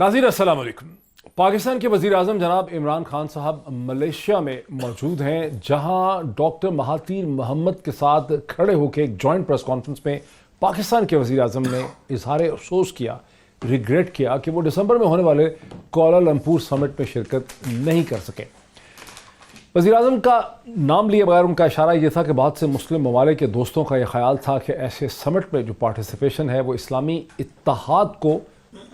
नाज़रीन अस्सलाम वालेकुम। पाकिस्तान के वज़ीर आज़म जनाब इमरान खान साहब मलेशिया में मौजूद हैं, जहां डॉक्टर महातीर मोहम्मद के साथ खड़े होकर एक जॉइंट प्रेस कॉन्फ्रेंस में पाकिस्तान के वज़ीर आज़म ने इजहार अफसोस किया, रिग्रेट किया कि वो दिसंबर में होने वाले कोलालमपुर समिट में शिरकत नहीं कर सके। वज़ीर आज़म का नाम लिए बगैर उनका इशारा यह था कि बहुत से मुस्लिम ममालिक के दोस्तों का यह ख्याल था कि ऐसे समिट में जो पार्टिसिपेशन है वो इस्लामी इत्तेहाद को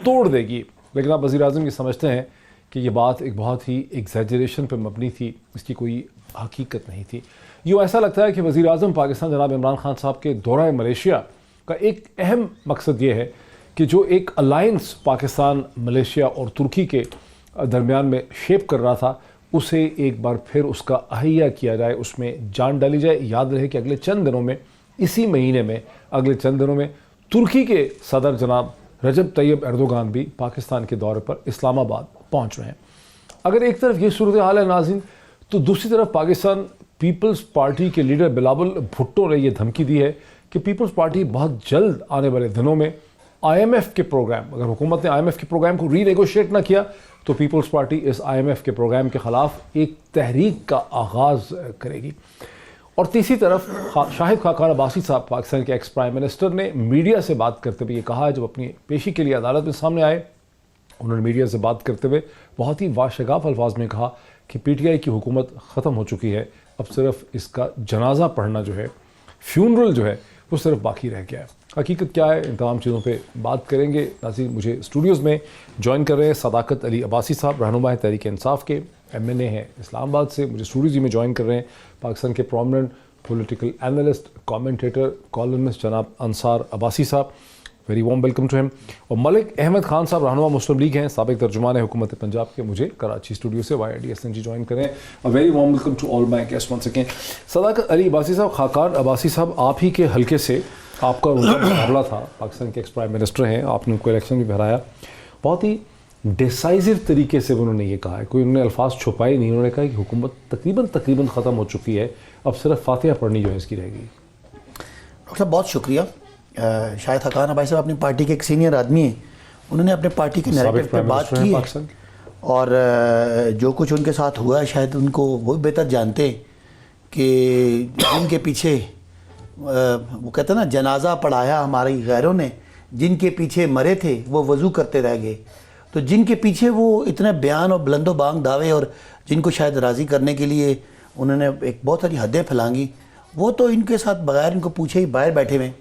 तोड़ देगी, लेकिन आप वज़ीर आज़म ये समझते हैं कि ये बात एक बहुत ही एग्जैजरेशन पर मबनी थी, इसकी कोई हकीकत नहीं थी। यूँ ऐसा लगता है कि वज़ीर आज़म पाकिस्तान जनाब इमरान खान साहब के दौरा मलेशिया का एक अहम मकसद ये है कि जो एक अलायंस पाकिस्तान, मलेशिया और तुर्की के दरमियान में शेप कर रहा था, उसे एक बार फिर उसका अहिया किया जाए, उसमें जान डाली जाए। याद रहे कि अगले चंद दिनों में, इसी महीने में, अगले चंद दिनों में तुर्की के सदर जनाब रजब तैयब एर्दोगान भी पाकिस्तान के दौरे पर इस्लामाबाद पहुंच रहे हैं। अगर एक तरफ ये सूरत हाल है नाज़रीन, तो दूसरी तरफ पाकिस्तान पीपल्स पार्टी के लीडर बिलावल भुट्टो ने यह धमकी दी है कि पीपल्स पार्टी बहुत जल्द आने वाले दिनों में IMF के प्रोग्राम, अगर हुकूमत ने IMF के प्रोग्राम को रीनेगोशिएट ना किया तो पीपल्स पार्टी इस IMF के प्रोग्राम के ख़िलाफ़ एक तहरीक का आगाज़ करेगी। और तीसरी तरफ शाहिद खाकान अब्बासी साहब, पाकिस्तान के एक्स प्राइम मिनिस्टर, ने मीडिया से बात करते हुए ये कहा, जब अपनी पेशी के लिए अदालत में सामने आए, उन्होंने मीडिया से बात करते हुए बहुत ही वाशगाफ अल्फाज में कहा कि PTI की हुकूमत ख़त्म हो चुकी है, अब सिर्फ इसका जनाजा पढ़ना जो है, फ्यूनरल जो है, वो सिर्फ बाकी रह गया है। हकीकत क्या है, इन तमाम चीज़ों पे बात करेंगे। नाज़रीन, मुझे स्टूडियोज़ में ज्वाइन कर रहे हैं सदाकत अली अब्बासी साहब, रहनुमा है तहरीक इंसाफ के, MNA हैं इस्लामाबाद से। मुझे स्टूडियोज़ में ज्वाइन कर रहे हैं पाकिस्तान के prominent political analyst, commentator, columnist जनाब अंसार अब्बासी साहब, very warm welcome to him. और मलिक अहमद खान साहब, रहनुमा मुस्लिम लीग हैं, साबिक तर्जुमान है हुकूमत पंजाब के, मुझे कराची स्टूडियो से YIDSNG ज्वाइन करें। और very warm welcome to all my guest once again. Sadaqat Ali Abbasi साहब, खाकान अब्बासी साहब, आप ही के हल्के से आपका उनका मुकाबला था, पाकिस्तान के एक्स प्राइम मिनिस्टर हैं, आपने उनको इलेक्शन भी हराया। बहुत ही डिसाइसिव तरीके से उन्होंने ये कहा है, कोई उन्होंने अल्फाज छुपाए नहीं, उन्होंने कहा कि हुकूमत तकरीबन ख़त्म हो चुकी है, अब सिर्फ फातिहा पढ़नी जो है इसकी रहेगी। डॉक्टर साहब बहुत शुक्रिया। शाहिद खाकान अब्बासी साहब अपनी पार्टी के एक सीनियर आदमी हैं, उन्होंने अपने पार्टी के नैरेटिव पे बात की है, और जो कुछ उनके साथ हुआ है शायद उनको वो बेहतर जानते हैं कि जिनके पीछे वो कहते हैं ना, जनाजा पढ़ाया हमारी गैरों ने, जिनके पीछे मरे थे वो वज़ू करते रह गए। तो जिनके पीछे वो इतने बयान और बुलंदो बांग दावे, और जिनको शायद राज़ी करने के लिए उन्होंने एक बहुत सारी हदें फैलांगी, वो तो इनके साथ बगैर इनको पूछे ही बाहर बैठे हुए।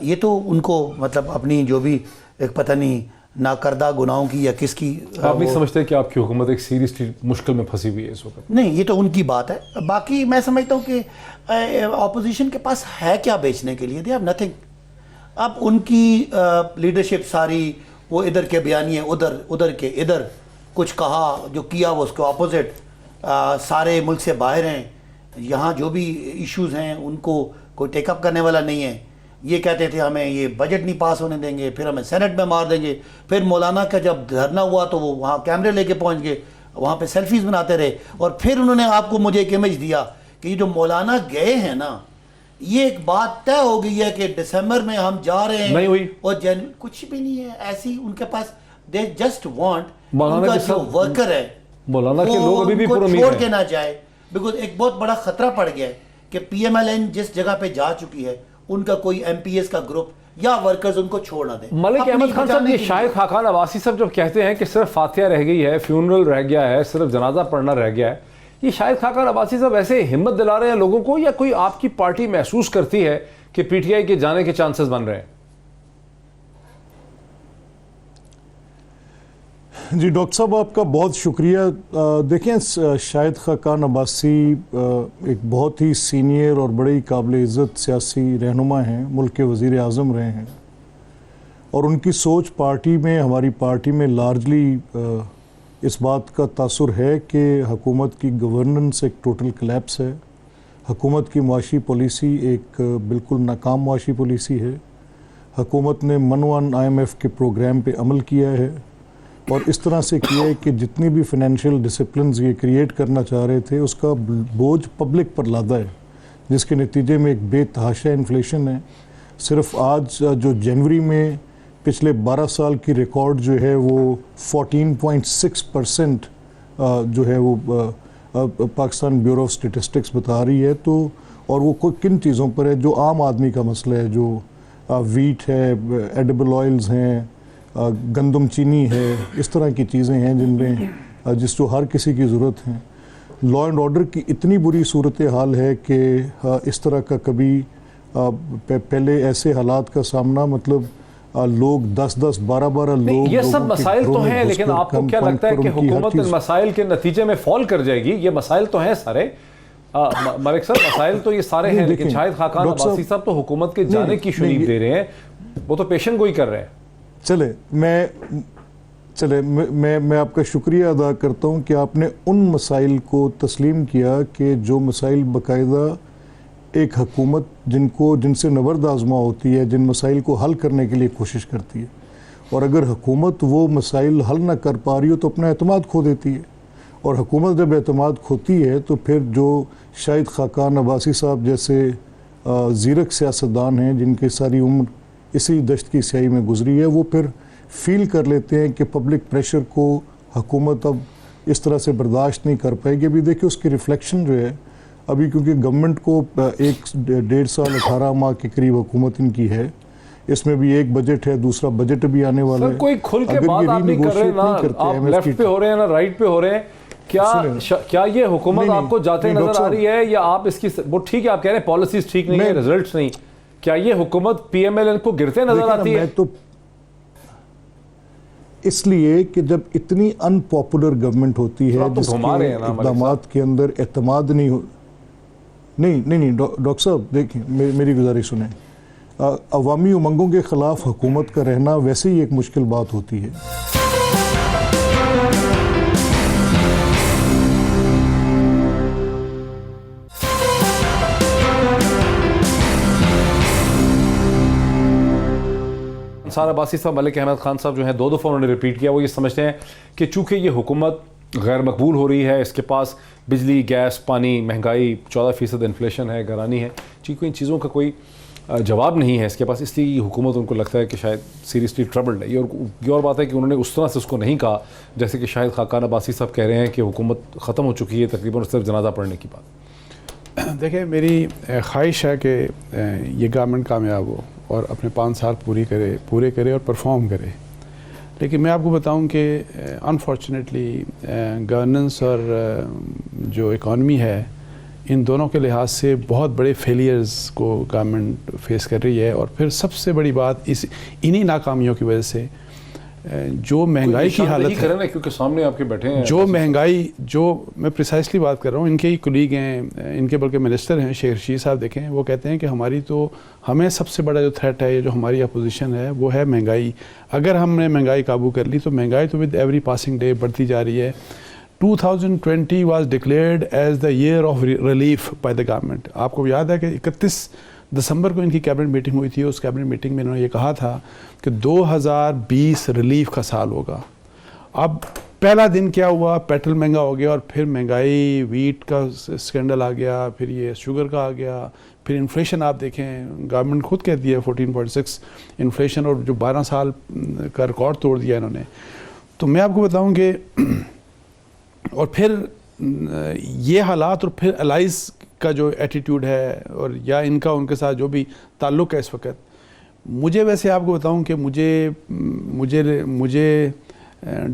ये तो उनको मतलब अपनी जो भी एक पता नहीं नाकर्दा गुनाहों की या किसकी, आप नहीं समझते कि आपकी हुकूमत एक सीरियसली मुश्किल में फंसी हुई है इस वक्त? नहीं, ये तो उनकी बात है। बाकी मैं समझता हूँ कि ऑपोजिशन के पास है क्या बेचने के लिए, दे हैव नथिंग। अब उनकी लीडरशिप सारी वो इधर के बयानिए, उधर के इधर, कुछ कहा जो किया वो उसके ऑपोजिट, सारे मुल्क से बाहर हैं, यहाँ जो भी इश्यूज़ हैं उनको कोई टेकअप करने वाला नहीं है। ये कहते थे हमें ये बजट नहीं पास होने देंगे, फिर हमें सेनेट में मार देंगे, फिर मौलाना का जब धरना हुआ तो वो वहाँ कैमरे लेके पहुँच गए, वहाँ पे सेल्फीज़ बनाते रहे, और फिर उन्होंने आपको मुझे एक इमेज दिया कि ये जो मौलाना गए हैं ना, ये एक बात तय हो गई है कि दिसंबर में हम जा रहे हैं, नहीं हुई, और कुछ भी नहीं है ऐसी उनके पास। दे जस्ट वांट उनका जो वर्कर है मौलाना के लोग अभी भी छोड़ के ना जाए, बिकॉज एक बहुत बड़ा खतरा पड़ गया है कि PMLN जिस जगह पे जा चुकी है, उनका कोई MPS का ग्रुप या वर्कर्स उनको छोड़ ना दे। मलिक अहमद खान साहब, ये शाहिद खाकान अब्बासी साहब जब कहते हैं कि सिर्फ फातिहा रह गई है, फ्यूनरल रह गया है, सिर्फ जनाजा पढ़ना रह गया है, ये शाहिद खाकान अब्बासी साहब ऐसे हिम्मत दिला रहे हैं लोगों को, या कोई आपकी पार्टी महसूस करती है कि PTI के जाने के चांसेस बन रहे हैं? जी डॉक्टर साहब, आपका बहुत शुक्रिया। देखें, शाहिद खाकान अब्बासी एक बहुत ही सीनियर और बड़ी काबिल इज़्ज़त सियासी रहनुमा हैं, मुल्क के वज़ीर आज़म रहे हैं, और उनकी सोच पार्टी में, हमारी पार्टी में लार्जली इस बात का तासुर है कि हुकूमत की गवर्नेंस एक टोटल कोलैप्स है, हुकूमत की मुआशी पॉलिसी एक बिल्कुल नाकाम मुआशी पॉलिसी है। हुकूमत ने मनवन IMF के प्रोग्राम पे अमल किया है, और इस तरह से किया है कि जितनी भी फाइनेंशियल डिसिप्लिन ये क्रिएट करना चाह रहे थे उसका बोझ पब्लिक पर लादा है, जिसके नतीजे में एक बेतहाशा इन्फ्लेशन है। सिर्फ आज जो जनवरी में पिछले 12 साल की रिकॉर्ड जो है वो 14.6% जो है वो पाकिस्तान ब्यूरो ऑफ स्टेटिस्टिक्स बता रही है। तो और वो किन चीज़ों पर है, जो आम आदमी का मसला है, जो वीट है, एडिबल ऑयल्स हैं, गंदम चीनी है, इस तरह की चीज़ें हैं जिनमें जिसको हर किसी की ज़रूरत है। लॉ एंड ऑर्डर की इतनी बुरी सूरत हाल है कि इस तरह का कभी पहले ऐसे हालात का सामना, मतलब लोग 10-10, 12-12 लोग, ये सब मसाइल तो हैं, लेकिन आपको क्या लगता है कि हुकूमत इन मसाइल के नतीजे में फॉल कर जाएगी? ये मसाइल तो हैं सारे, मलिक साहब, मसाइल तो ये सारे हैं, लेकिन शाहिद खाकान अब्बासी साहब तो हुकूमत के जाने की शुरीफ दे रहे हैं, वो तो पेशन गोई कर रहे हैं। चले मैं आपका शुक्रिया अदा करता हूँ कि आपने उन मसाइल को तस्लीम किया कि जो मसाइल बाकायदा एक हुकूमत जिनसे नबर्द आज़मा होती है, जिन मसाइल को हल करने के लिए कोशिश करती है, और अगर हुकूमत वो मसाइल हल ना कर पा रही हो तो अपना एतमाद खो देती है। और हुकूमत जब एतमाद खोती है तो फिर जो शाहिद खाकान अब्बासी साहब जैसे ज़ीरक सियासतदान हैं, जिनकी सारी उम्र इसी दश्त की स्याही में गुजरी है, वो फिर फील कर लेते हैं कि पब्लिक प्रेशर को हुकूमत अब इस तरह से बर्दाश्त नहीं कर पाएगी। अभी देखिए उसकी रिफ्लेक्शन जो है अभी, क्योंकि गवर्नमेंट को 1-1.5 साल 18 माह के करीब हुकूमत इनकी है, इसमें भी एक बजट है, दूसरा बजट भी आने वाला है। कोई खुल के बात आप नहीं कर रहे ना, आप लेफ्ट पे हो रहे हैं ना राइट पे हो रहे हैं। क्या ये हुकूमत आपको जाते नजर आ रही है, या आप इसकी, वो ठीक है आप कह रहे हैं पॉलिसीज ठीक नहीं है, रिजल्ट्स नहीं, क्या ये हुकूमत PMLN को गिरते नजर आती है? तो इसलिए कि जब इतनी अनपॉपुलर गवर्नमेंट होती है जिसके इक़दामात के अंदर एतमाद नहीं हो, नहीं डॉक्टर साहब देखिए मेरी गुजारिश सुने, अवामी उमंगों के ख़िलाफ़ हुकूमत का रहना वैसे ही एक मुश्किल बात होती है। अंसार अब्बासी साहब, मलिक अहमद खान साहब जो हैं, 2 दफ़ा उन्होंने रिपीट किया, वो ये समझते हैं कि चूँकि ये हुकूमत गैर मकबूल हो रही है, इसके पास बिजली, गैस, पानी, महंगाई, 14% इन्फ्लेशन है, घरानी है, चूँकि इन चीज़ों का कोई जवाब नहीं है इसके पास, इसलिए हुकूमत उनको लगता है कि शायद सीरियसली ट्रबल्ड है। ये और बात है कि उन्होंने उस तरह से उसको नहीं कहा जैसे कि शाहिद खाकान अब्बासी साहब कह रहे हैं कि हुकूमत ख़त्म हो चुकी है, तकरीबन सिर्फ जनाजा पढ़ने की बात। देखिए, मेरी ख्वाहिश है कि ये गवर्नमेंट कामयाब हो और अपने 5 साल पूरे करे और परफॉर्म करे, लेकिन मैं आपको बताऊं कि अनफॉर्चुनेटली गवर्नेंस और जो इकॉनमी है, इन दोनों के लिहाज से बहुत बड़े फेलियर्स को गवर्नमेंट फेस कर रही है। और फिर सबसे बड़ी बात इन्हीं नाकामियों की वजह से जो महंगाई की हालत है, क्योंकि सामने आपके बैठे हैं, जो महंगाई, जो मैं प्रिसाइसली बात कर रहा हूँ, इनके ही कुलीग हैं, इनके बल्कि मिनिस्टर हैं, शेख रशीद साहब, देखें वो कहते हैं कि हमें सबसे बड़ा जो थ्रेट है, जो हमारी अपोजिशन है, वो है महंगाई। अगर हमने महंगाई काबू कर ली तो महंगाई तो विद एवरी पासिंग डे बढ़ती जा रही है। 2020 was declared as the year of relief by the government. आपको याद है कि 31 दिसंबर को इनकी कैबिनेट मीटिंग हुई थी। उस कैबिनेट मीटिंग में इन्होंने ये कहा था कि 2020 रिलीफ का साल होगा। अब पहला दिन क्या हुआ, पेट्रोल महंगा हो गया, और फिर महंगाई, वीट का स्कैंडल आ गया, फिर ये शुगर का आ गया, फिर इन्फ्लेशन आप देखें, गवर्नमेंट खुद कहती है 14.6 इन्फ्लेशन, और जो 12 साल का रिकॉर्ड तोड़ दिया इन्होंने। तो मैं आपको बताऊं कि और फिर ये हालात, और फिर एलाइज का जो एटीट्यूड है, और या इनका उनके साथ जो भी ताल्लुक़ है इस वक्त, मुझे वैसे आपको बताऊं कि मुझे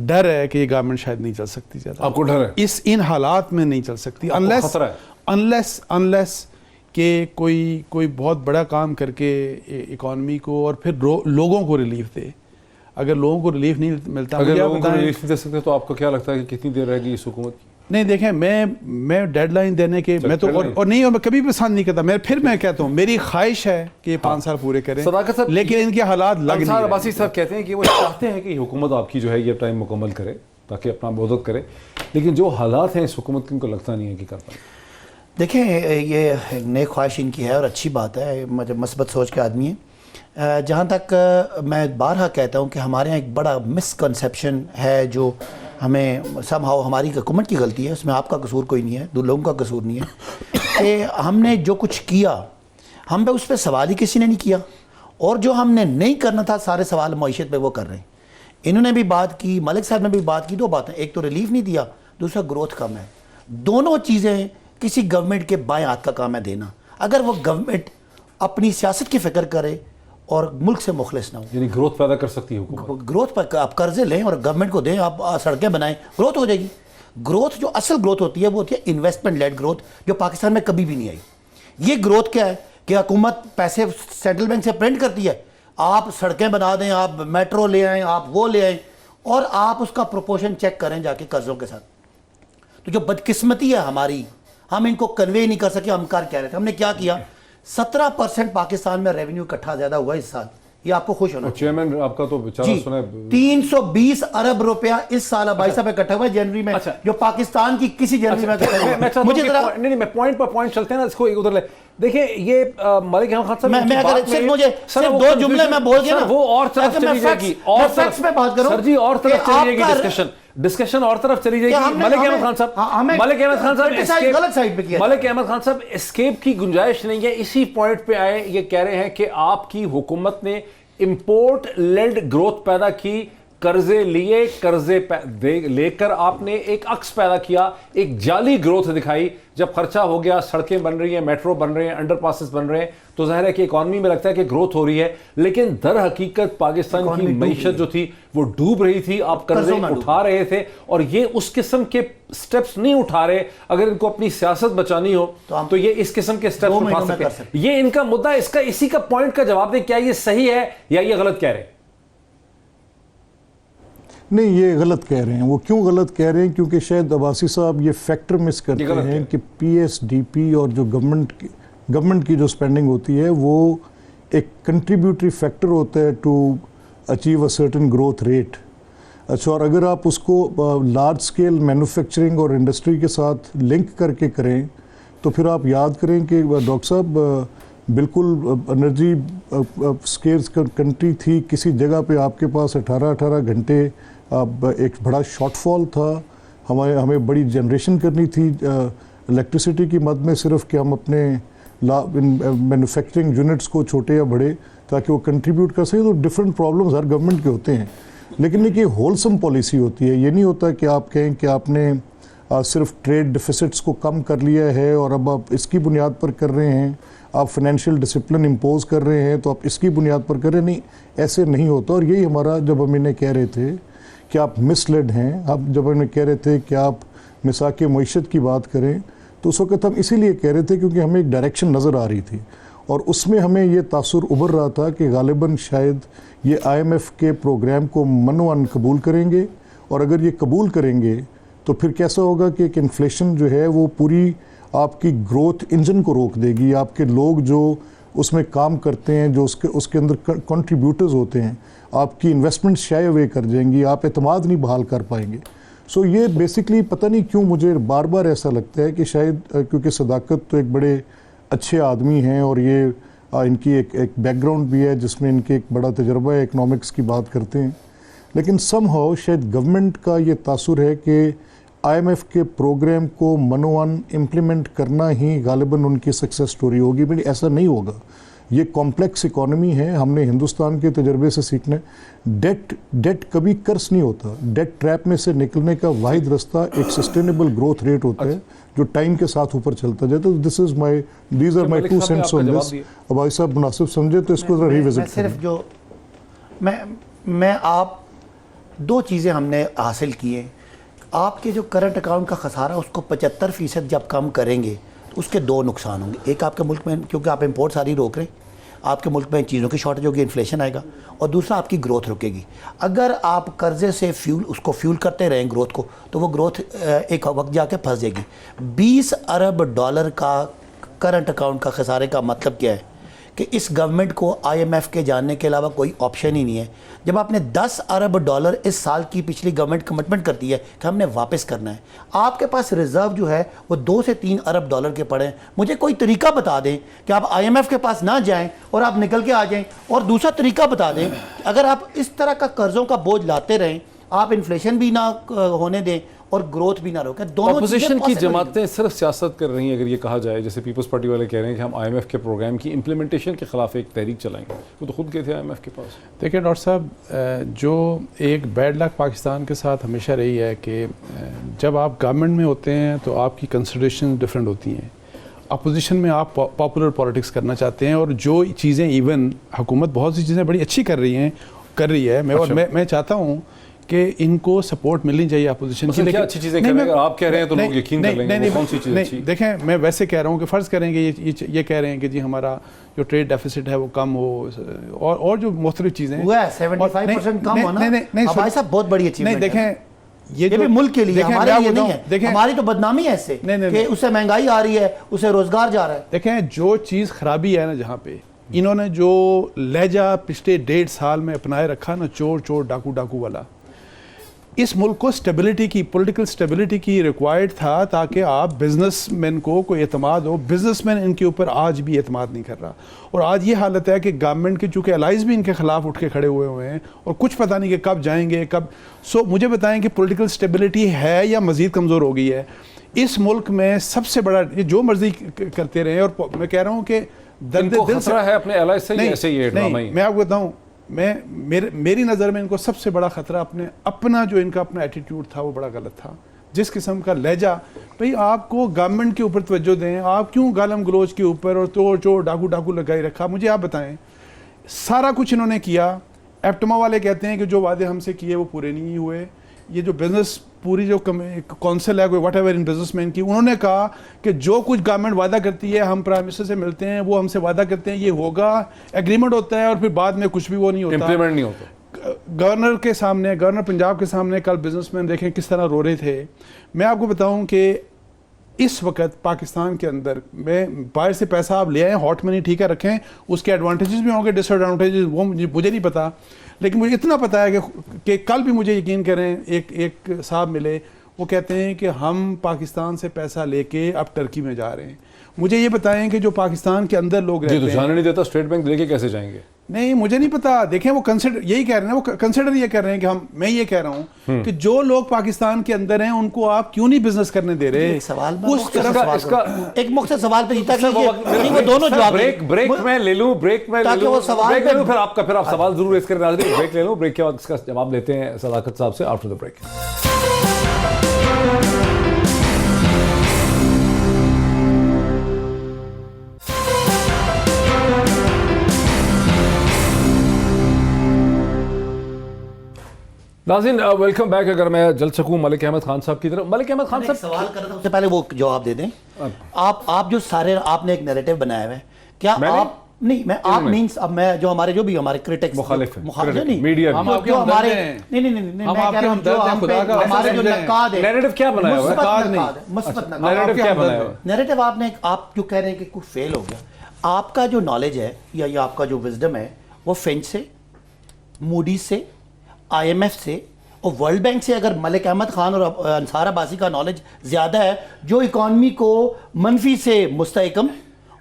डर है कि ये गवर्नमेंट शायद नहीं चल सकती ज़्यादा। आपको डर है? इन हालात में नहीं चल सकती, अनलेस कि कोई बहुत बड़ा काम करके इकॉनमी को और फिर लोगों को रिलीफ दे। अगर लोगों को रिलीफ नहीं मिलता, अगर लोगों को रिलीफ नहीं दे सकते तो आपको क्या लगता है कि कितनी देर रहेगी इस हुकूमत की? नहीं, देखें, मैं डेडलाइन देने के मैं तो और नहीं, और मैं कभी पसंद नहीं करता। मैं कहता हूँ मेरी ख्वाहिश है कि 5 साल पूरे करें, लेकिन इनके हालात लग नहीं रहे। अब्बासी साहब कहते हैं कि वो चाहते हैं कि हुकूमत आपकी जो है ये टाइम मुकम्मल करे ताकि अपना मदद करे, लेकिन जो हालात हैं इस हुकूमत की, उनको लगता नहीं है कि कर पाए। देखें, ये नेक ख्वाहिश इनकी है और अच्छी बात है, मतलब मस्बत सोच के आदमी है। जहाँ तक मैं बारहा कहता हूँ कि हमारे यहाँ एक बड़ा मिसकंसेप्शन है, जो हमें समहाउ हमारी हुकूमत की गलती है, उसमें आपका कसूर कोई नहीं है, दो लोगों का कसूर नहीं है, कि हमने जो कुछ किया हम पे उस पर सवाल ही किसी ने नहीं किया। और जो हमने नहीं करना था सारे सवाल मईशत पे वो कर रहे हैं। इन्होंने भी बात की, मलिक साहब ने भी बात की, दो बातें, एक तो रिलीफ नहीं दिया, दूसरा ग्रोथ कम है। दोनों चीज़ें किसी गवर्नमेंट के बाएं हाथ का काम है देना। अगर वो गवर्नमेंट अपनी सियासत की फिक्र करे और मुल्क से मुखलिस ना हो, यानी ग्रोथ पैदा कर सकती है हुकूमत। ग्रोथ पर आप कर्जे लें और गवर्नमेंट को दें, आप सड़कें बनाएं, ग्रोथ हो जाएगी। ग्रोथ जो असल ग्रोथ होती है वो होती है इन्वेस्टमेंट लेड ग्रोथ, जो पाकिस्तान में कभी भी नहीं आई। ये ग्रोथ क्या है कि हुकूमत पैसे सेंट्रल बैंक से प्रिंट करती है, आप सड़कें बना दें, आप मेट्रो ले आएँ, आप वो ले आएँ, और आप उसका प्रोपोर्शन चेक करें जाके कर्जों के साथ। तो जो बदकिस्मती है हमारी, हम इनको कन्वे नहीं कर सके। हम कर कह रहे थे, हमने क्या किया, 17% पाकिस्तान में रेवेन्यू इकट्ठा ज्यादा हुआ इस साल, ये आपको खुश होना चाहिए। चेयरमैन आपका तो बेचारा जी, सुना है 320 अरब रुपया इस साल भाई साहब इकट्ठा हुआ जनवरी में, जो पाकिस्तान की किसी जनवरी में इकट्ठा हुआ। मुझे जरा नहीं, मैं पॉइंट पर पॉइंट चलते हैं ना, इसको एक उधर ले। देखिए ये मलिक अहमद खान साहब, मैं अगर सिर्फ मुझे सिर्फ दो जुमले में बोल गया ना, वो और तरफ चली जाएगी, और फैक्ट्स पे बात करूं सर जी, और तरफ चली जाएगी डिस्कशन और तरफ चली जाएगी। मलिक अहमद खान साहब, मलिक अहमद खान साहब गलत साइड पे किया। मलिक अहमद खान साहब, एस्केप की गुंजाइश नहीं है। इसी पॉइंट पे आए, ये कह रहे हैं कि आपकी हुकूमत ने इंपोर्ट लेड ग्रोथ पैदा की, कर्जे लिए, लेकर आपने एक अक्स पैदा किया, एक जाली ग्रोथ दिखाई। जब खर्चा हो गया, सड़कें बन रही हैं, मेट्रो बन रहे हैं, अंडरपासेस बन रहे हैं, तो जाहिर है कि इकॉनमी में लगता है कि ग्रोथ हो रही है, लेकिन दर हकीकत पाकिस्तान की मईशत जो थी वो डूब रही थी। आप कर्जे उठा रहे थे, और ये उस किस्म के स्टेप्स नहीं उठा रहे। अगर इनको अपनी सियासत बचानी हो तो ये इस किस्म के स्टेप्स उठा सकते हैं। ये इनका मुद्दा, इसका इसी का पॉइंट का जवाब दे, क्या ये सही है या ये गलत कह रहे हैं? नहीं, ये गलत कह रहे हैं। वो क्यों गलत कह रहे हैं? क्योंकि शायद अब्बासी साहब ये फैक्टर मिस करते हैं कि पीएसडीपी और जो गवर्नमेंट की जो स्पेंडिंग होती है वो एक कंट्रीब्यूटरी फैक्टर होता है to achieve a certain growth rate. अच्छा, और अगर आप उसको लार्ज स्केल मैन्युफैक्चरिंग और इंडस्ट्री के साथ लिंक करके करें तो फिर आप याद करें कि डॉक्टर साहब बिल्कुल एनर्जी स्केर्स कंट्री थी, किसी जगह पे आपके पास 18 घंटे एक बड़ा शॉर्टफॉल था। हमें बड़ी जनरेशन करनी थी इलेक्ट्रिसिटी की मद में, सिर्फ कि हम अपने मैन्युफैक्चरिंग यूनिट्स को छोटे या बड़े ताकि वो कंट्रीब्यूट कर सके। तो डिफरेंट प्रॉब्लम्स हर गवर्नमेंट के होते हैं, लेकिन एक ये होलसम पॉलिसी होती है। ये नहीं होता कि आप कहें कि आपने सिर्फ ट्रेड डिफिसिट्स को कम कर लिया है और अब आप इसकी बुनियाद पर कर रहे हैं, आप फाइनेंशियल डिसिप्लिन इम्पोज कर रहे हैं तो आप इसकी बुनियाद पर कर रहे हैं। नहीं, ऐसे नहीं होता। और यही हमारा, जब हम इन्हें कह रहे थे कि आप मिसलेड हैं, आप जब इन्हें कह रहे थे कि आप मिसाक मईशत की बात करें, तो उस वक्त हम इसीलिए कह रहे थे क्योंकि हमें एक डायरेक्शन नज़र आ रही थी और उसमें हमें ये तासुर उभर रहा था कि गालिबन शायद ये IMF के प्रोग्राम को मनोअन कबूल करेंगे, और अगर ये कबूल करेंगे तो फिर कैसा होगा कि एक इन्फ्लेशन जो है वो पूरी आपकी ग्रोथ इंजन को रोक देगी। आपके लोग जो उसमें काम करते हैं, जो उसके अंदर कंट्रीब्यूटर्स होते हैं, आपकी इन्वेस्टमेंट शाय अवे कर जाएंगी, आप एतमाद नहीं बहाल कर पाएंगे। सो ये बेसिकली पता नहीं क्यों मुझे बार बार ऐसा लगता है कि शायद क्योंकि सदाकत तो एक बड़े अच्छे आदमी हैं और ये इनकी एक बैकग्राउंड भी है जिसमें इनके एक बड़ा तजर्बा है, इकनॉमिक्स की बात करते हैं, लेकिन समहाउ शायद गवर्नमेंट का ये तासुर है कि IMF के प्रोग्राम को मनोअन इम्प्लीमेंट करना ही गालिबन उनकी सक्सेस स्टोरी होगी। बट ऐसा नहीं होगा। ये कॉम्प्लेक्स इकोनॉमी है, हमने हिंदुस्तान के तजर्बे से सीखना है। डेट कभी कर्ज नहीं होता। डेट ट्रैप में से निकलने का वाहिद रास्ता एक सस्टेनेबल ग्रोथ रेट होता है जो टाइम के साथ ऊपर चलता जाए। तो these are my 2 cents on this. अब भाई साहब मुनासिब समझे तो इसको जरा रिविजिट करें। सिर्फ जो मैं आप दो चीज़ें हमने हासिल की हैं। आपके जो करंट अकाउंट का खसारा उसको 75% जब कम करेंगे तो उसके दो नुकसान होंगे। एक, आपके मुल्क में क्योंकि आप इंपोर्ट सारी रोक रहे हैं, आपके मुल्क में चीज़ों की शॉर्टेज होगी, इन्फ्लेशन आएगा, और दूसरा आपकी ग्रोथ रुकेगी। अगर आप कर्जे से फ्यूल करते रहें ग्रोथ को, तो वो ग्रोथ एक वक्त जाके फंस जाएगी। 20 अरब डॉलर का करंट अकाउंट का खसारे का मतलब क्या है कि इस गवर्नमेंट को IMF के जानने के अलावा कोई ऑप्शन ही नहीं है। जब आपने 10 अरब डॉलर इस साल की पिछली गवर्नमेंट कमिटमेंट करती है कि हमने वापस करना है, आपके पास रिजर्व जो है वो 2 से 3 अरब डॉलर के पड़े हैं। मुझे कोई तरीका बता दें कि आप IMF के पास ना जाएं और आप निकल के आ जाएं, और दूसरा तरीका बता दें अगर आप इस तरह का कर्ज़ों का बोझ लाते रहें, आप इन्फ्लेशन भी ना होने दें और ग्रोथ भी ना रोके। दोनों ऑपोजिशन की जमातें सिर्फ सियासत कर रही हैं, अगर ये कहा जाए, जैसे पीपल्स पार्टी वाले कह रहे हैं कि हम IMF के प्रोग्राम की इम्प्लीमेंटेशन के खिलाफ एक तहरीक चलाएंगे, वो तो खुद गए थे IMF के पास। देखिए डॉक्टर साहब, जो एक बैड लक पाकिस्तान के साथ हमेशा रही है कि जब आप गवर्नमेंट में होते हैं तो आपकी कंसिडरेशन डिफरेंट होती हैं, अपोजिशन में आप पॉपुलर पॉलिटिक्स करना चाहते हैं, और जो चीज़ें इवन हुकूमत बहुत सी चीज़ें बड़ी अच्छी कर रही है, मैं चाहता हूँ कि इनको सपोर्ट मिलनी चाहिए अपोजिशन की। क्या अच्छी चीज़ें कर रहे हैं? अगर आप कह रहे हैं तो लोग यकीन कर लेंगे, कौन सी चीज़ अच्छी? देखें, मैं वैसे कह रहा हूँ कि फ़र्ज़ करेंगे ये कह रहे हैं कि जी हमारा जो ट्रेड डेफिसिट है वो कम हो, और जो मुख्तलिफ चीज़ें 75% कम होना भाई साहब बहुत बड़ी अच्छी। नहीं देखें, ये भी मुल्क के लिए, हमारे लिए नहीं है। हमारी तो बदनामी है इससे कि उससे महंगाई आ रही है, उससे रोजगार जा रहा है। देखें, जो चीज़ खराबी है ना, जहाँ पे इन्होंने जो लहजा पिछले 1.5 साल में अपनाए रखा ना, चोर चोर डाकू डाकू वाला, इस मुल्क को स्टेबिलिटी की, पॉलिटिकल स्टेबिलिटी की रिक्वायर्ड था, ताकि आप बिजनेसमैन को कोई एतमाद हो। बिजनेसमैन इनके ऊपर आज भी एतमाद नहीं कर रहा, और आज ये हालत है कि गवर्नमेंट के चूँकि अलाइज भी इनके खिलाफ उठ के खड़े हुए हैं, और कुछ पता नहीं कि कब जाएंगे कब। सो मुझे बताएं कि पॉलिटिकल स्टेबिलिटी है या मज़ीद कमज़ोर हो गई है इस मुल्क में? सबसे बड़ा, ये जो मर्जी करते रहे, और मैं कह रहा हूँ कि दिल खतरा है अपने अलाइज से, ऐसे ही मैं आपको बताऊँ, मेरी नज़र में इनको सबसे बड़ा ख़तरा अपना जो इनका अपना एटीट्यूड था वो बड़ा गलत था। जिस किस्म का लहजा, भाई आपको गवर्नमेंट के ऊपर तवज्जो दें, आप क्यों गालम गलोच के ऊपर और तोड़ चोर डाकू डाकू लगाई रखा? मुझे आप बताएं, सारा कुछ इन्होंने किया। एप्टमा वाले कहते हैं कि जो वादे हमसे किए वो पूरे नहीं हुए। ये जो बिजनेस पूरी जो काउंसिल है कोई वट एवर इन बिजनेसमैन की, उन्होंने कहा कि जो कुछ गवर्नमेंट वादा करती है, हम प्राइम मिनिस्टर से मिलते हैं, वो हमसे वादा करते हैं ये होगा, एग्रीमेंट होता है, और फिर बाद में कुछ भी वो नहीं होता, इंप्लीमेंट नहीं होता। गवर्नर के सामने, गवर्नर पंजाब के सामने कल बिजनेसमैन देखें किस तरह रो रहे थे। मैं आपको बताऊं कि इस वक्त पाकिस्तान के अंदर में बाहर से पैसा आप ले आए, हॉट मनी ठीक है रखें, उसके एडवांटेजेस भी होंगे, डिसएडवांटेजेस वो मुझे नहीं पता, लेकिन मुझे इतना पता है कि कल भी मुझे यकीन करें एक साहब मिले, वो कहते हैं कि हम पाकिस्तान से पैसा लेके अब टर्की में जा रहे हैं। मुझे ये बताएं कि जो पाकिस्तान के अंदर लोग रहते हैं, जाने नहीं देता, स्टेट बैंक लेके कैसे जाएंगे? नहीं, मुझे नहीं पता। देखें, वो कंसिडर यही कह रहे हैं, वो कंसिडर ये कर रहे हैं कि मैं ये कह रहा हूँ कि जो लोग पाकिस्तान के अंदर हैं उनको आप क्यों नहीं बिजनेस करने दे रहे? सवाल उस तरफ इसका एक मुख्तसर सवाल पे जीता कि वो दोनों जवाब ब्रेक में ले लूं, फिर आप सवाल जरूर रेज करें। ब्रेक ले लूं, ब्रेक के बाद इसका जवाब लेते हैं सदाकत साहब से आफ्टर द ब्रेक। नाज़रीन वेलकम बैक। अगर मैं जल्द सकूं मलिक अहमद खान साहब की तरफ। मलिक अहमद खान साहब सवाल कर रहा था, उससे पहले वो जवाब दे दें। आप जो सारे आपने एक नैरेटिव बनाया हुआ है, क्या आप नहीं, मैं आप मींस अब मैं जो हमारे क्रिटिक्स मुखालिफ नहीं मीडिया जो हमारे नहीं मैं कह रहा हूं जो हमारे जो नकाद है, नैरेटिव क्या बनाया हुआ है? मुस्बत नैरेटिव क्या बनाया हुआ है? नैरेटिव आप जो कह रहे हैं कि कुछ फेल हो गया, आपका जो नॉलेज है या आपका जो विजडम है वो फिंच से, मूडीज से, IMF से और वर्ल्ड बैंक से, अगर मलिक अहमद खान और अंसार अब्बासी का नॉलेज ज़्यादा है जो इकॉनमी को मनफी से मुस्तहकम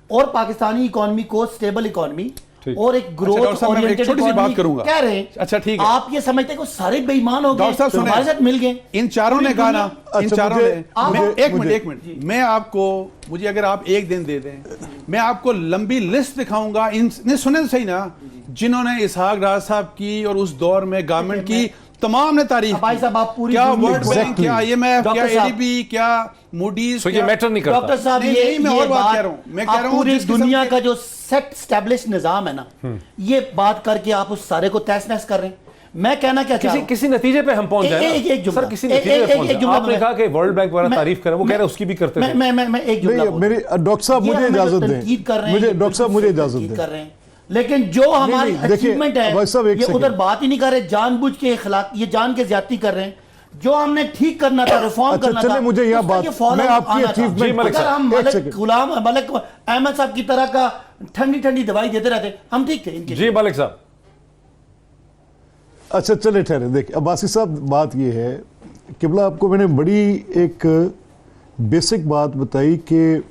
और पाकिस्तानी इकॉनमी को स्टेबल इकॉनमी और एक ग्रोथ ओरिएंटेड इकॉनमी कह रहे हैं, अच्छा ठीक है, आप ये समझते हैं कि सारे बेईमान हो गए, हमारे साथ मिल गए? इन चारों ने कहा ना, इन चारों ने एक मिनट मैं आपको, मुझे अगर आप एक दिन दे दें, मैं आपको लंबी लिस्ट दिखाऊंगा। इनने सुने तो सही ना, जिन्होंने इसहाक डार साहब की और उस दौर में गवर्नमेंट की तमाम ने तारीफ, भाई साहब आप पूरी क्या वर्ल्ड बैंक, क्या IMF, क्या ADB, क्या मूडीज, ये मैटर नहीं करता। डॉक्टर साहब ये मैं और बात कह रहा हूं, मैं कह रहा हूं पूरी दुनिया का जो सेट स्टैब्लिश निजाम है ना, ये बात करके आप उस सारे को तहस नहस कर रहे हैं। मैं कहना क्या चाह रहा हूं, किसी नतीजे पे हम पहुंच जाए सर, किसी नतीजे पे पहुंच जाए। आपने कहा कि वर्ल्ड बैंक वाला तारीफ करे, वो कह रहे हैं उसकी भी करते थे। मैं एक जुमला मेरी डॉक्टर साहब मुझे इजाजत दें, मुझे डॉक्टर साहब मुझे इजाजत दें, लेकिन जो हमारी अचीवमेंट है ये उधर बात ही नहीं कर रहे, जानबूझ के खिलाफ ये जान के ज्यादती कर रहे हैं। जो हमने ठीक करना था, रिफॉर्म करना था, मुझे यह बात, मैं आपकी अचीवमेंट, अगर हम मलिक अहमद साहब की तरह का ठंडी ठंडी दवाई देते रहते हम ठीक थे इनके। जी मलिक साहब, अच्छा चले ठहरे। देखिए अब्बासी साहब, बात यह है किबला, आपको मैंने बड़ी एक बेसिक बात बताई कि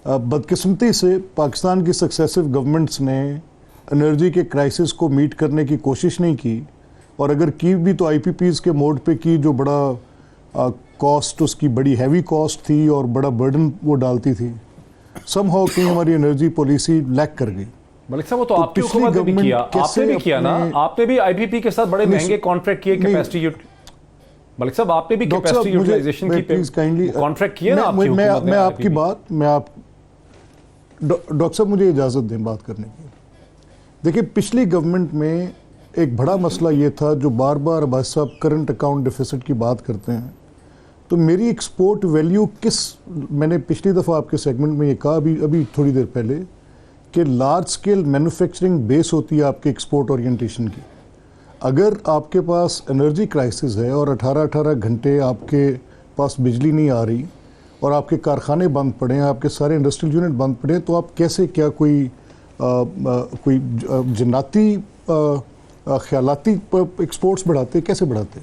बदकिस्मती से पाकिस्तान की सक्सेसिव गवर्नमेंट्स ने एनर्जी के क्राइसिस को मीट करने की कोशिश नहीं की, और अगर की भी तो IPPs के मोड पे की, जो बड़ा कॉस्ट उसकी बड़ी हैवी कॉस्ट थी और बड़ा बर्डन वो डालती थी। समहाउ कहीं हमारी एनर्जी पॉलिसी लैक कर गई। मलिक साहब वो तो आपकी पिछली हुकूमत ने भी गवर्नमेंट किया, आपने भी किया ना, अपने- आपने भी आईपीपी के साथ बड़े नहीं, महंगे कॉन्ट्रैक्ट किए नहीं, कैपेसिटी मलिक साहब आपने भी डॉक्टर कैपेसिटी साहब, यूटिलाइजेशन की प्लीज काइंडली कॉन्ट्रैक्ट किए ना आपकी मैं हुकूमत ने आपकी IPP? बात डॉक्टर साहब मुझे इजाज़त दें बात करने की। देखिए पिछली गवर्नमेंट में एक बड़ा मसला ये था, जो बार बार अब्बास साहब करंट अकाउंट डिफिसिट की बात करते हैं, तो मेरी एक्सपोर्ट वैल्यू मैंने पिछली दफ़ा आपके सेगमेंट में ये कहा अभी थोड़ी देर पहले, कि लार्ज स्केल मैन्युफैक्चरिंग बेस होती है आपके एक्सपोर्ट ओरिएंटेशन की। अगर आपके पास एनर्जी क्राइसिस है और 18-18 घंटे आपके पास बिजली नहीं आ रही और आपके कारखाने बंद पड़े हैं, आपके सारे इंडस्ट्रियल यूनिट बंद पड़े हैं, तो आप कैसे क्या कोई जन्नाती ख्यालाती एक्सपोर्ट्स बढ़ाते, कैसे बढ़ाते?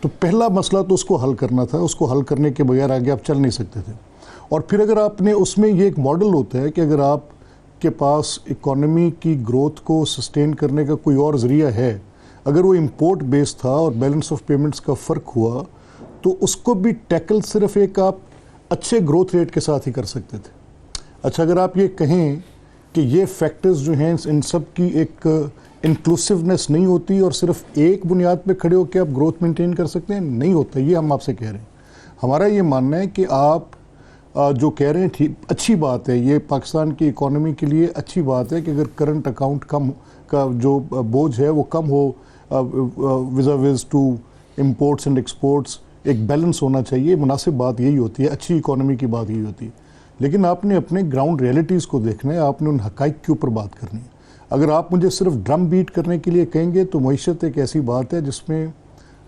तो पहला मसला तो उसको हल करना था, उसको हल करने के बगैर आगे आप चल नहीं सकते थे। और फिर अगर आपने उसमें ये एक मॉडल होता है कि अगर आपके पास इकोनॉमी की ग्रोथ को सस्टेन करने का कोई और ज़रिया है, अगर वो इम्पोर्ट बेस्ड था और बैलेंस ऑफ पेमेंट्स का फ़र्क हुआ, तो उसको भी टैकल सिर्फ एक आप अच्छे ग्रोथ रेट के साथ ही कर सकते थे। अच्छा, अगर आप ये कहें कि ये फैक्टर्स जो हैं इन सब की एक इंक्लूसिवनेस नहीं होती और सिर्फ एक बुनियाद पे खड़े होकर आप ग्रोथ मेंटेन कर सकते हैं, नहीं होता। ये हम आपसे कह रहे हैं। हमारा ये मानना है कि आप जो कह रहे हैं ठीक अच्छी बात है, ये पाकिस्तान की इकोनॉमी के लिए अच्छी बात है कि अगर करंट अकाउंट कम का जो बोझ है वो कम हो विज़ टू इम्पोर्ट्स एंड एक्सपोर्ट्स, एक बैलेंस होना चाहिए। मुनासिब बात यही होती है, अच्छी इकोनॉमी की बात यही होती है। लेकिन आपने अपने ग्राउंड रियलिटीज़ को देखना है, आपने उन हक़ाइक़ के ऊपर बात करनी है। अगर आप मुझे सिर्फ ड्रम बीट करने के लिए कहेंगे तो मईशत एक ऐसी बात है जिसमें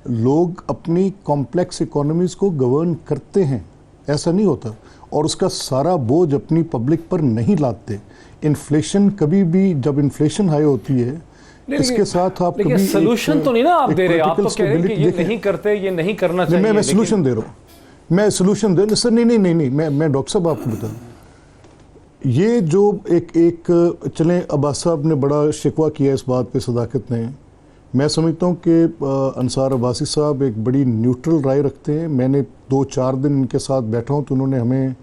लोग अपनी कॉम्प्लेक्स इकोनॉमीज़ को गवर्न करते हैं, ऐसा नहीं होता, और उसका सारा बोझ अपनी पब्लिक पर नहीं लाते। इन्फ्लेशन कभी भी, जब इन्फ्लेशन हाई होती है, इसके साथ आप कभी सॉल्यूशन तो नहीं ना आप दे रहे, आप तो कह रहे हैं कि ये नहीं करते, ये नहीं करना चाहिए। मैं सॉल्यूशन दे रहा हूँ, मैं सॉल्यूशन दे सर नहीं, मैं डॉक्टर साहब आपको बता, ये जो एक चलें, अब्बास साहब ने बड़ा शिकवा किया इस बात पे सदाकत ने। मैं समझता हूँ कि अंसार अब्बासी साहब एक बड़ी न्यूट्रल राय रखते हैं। मैंने 2-4 दिन इनके साथ बैठा हूँ तो उन्होंने हमें